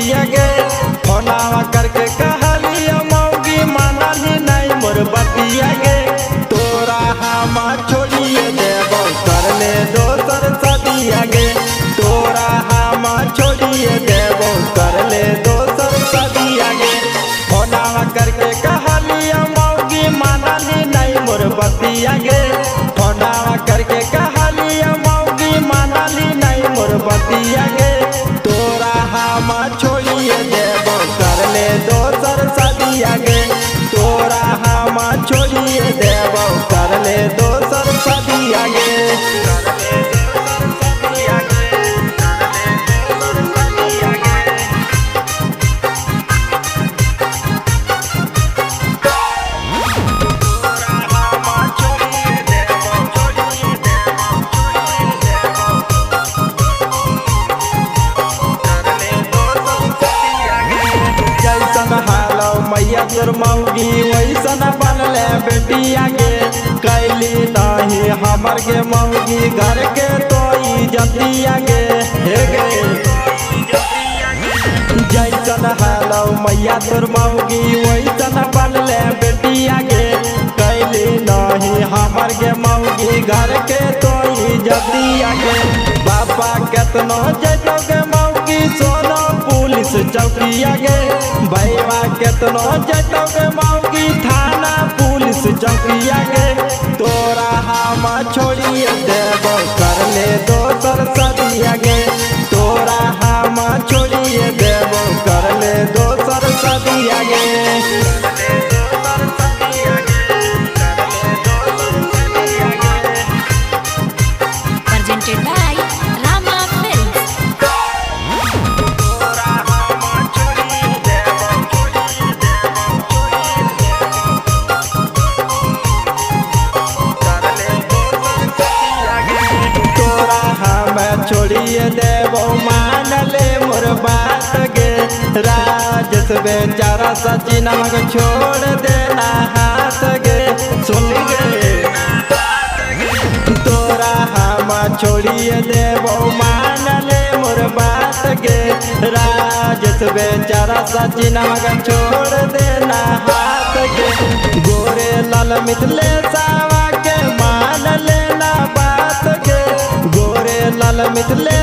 बतिया गे फोनावा करके कहलिया मौगी मानली नहीं मोर बतिया गे तोरा हम छोड़िए देबो कर ले दोसर सदिया गे तोरा हम छोड़िए देबो कर ले दोसर सदिया गे फोनावा करके कहलिया मौगी मानली नहीं मोर बतिया गे फोनावा करके कहलिया मौगी मानली नहीं मोर बतिया गे तोरा हम छोड़िए देबो कर ले दोसर सदिया गे तोरा हम छोड़िए देबो कर ले दोसर सदिया गे मैया तोर मौगी वैसन बनले बेटिया गे कैली नहीं हमर के मौगी घर के तो इज्जतिया गे हे गे जैसन हालो मैया तोर मौगी वैसन बनले बेटिया गे कैली नहीं हमर के मौगी घर के तो इज्जतिया गे बाबा केतनो जैतो के मौगी सोना पुलिस चौकिया गे भैया केतनो जैतो के मौगी थाना पुलिस चौकिया गे तोरा हम छोड़िए देबो कर ले दोसर सदिया गे तोरा हम छोड़िए देबो कर ले दोसर सदिया गे presented by Rama Films. छोड़िए देबो मान ले मोर बात गे राजेश बेचारा सचिन मग छोड़ देना हाथ गे सुन गे तोरा हम छोड़िए देबो मान ले मोर बात गे राजेश बेचारा सचिन मग छोड़ देना हाथ गे गोरे लाल मिथले सावा के मान लेना बात गे गोरे लाल मिथले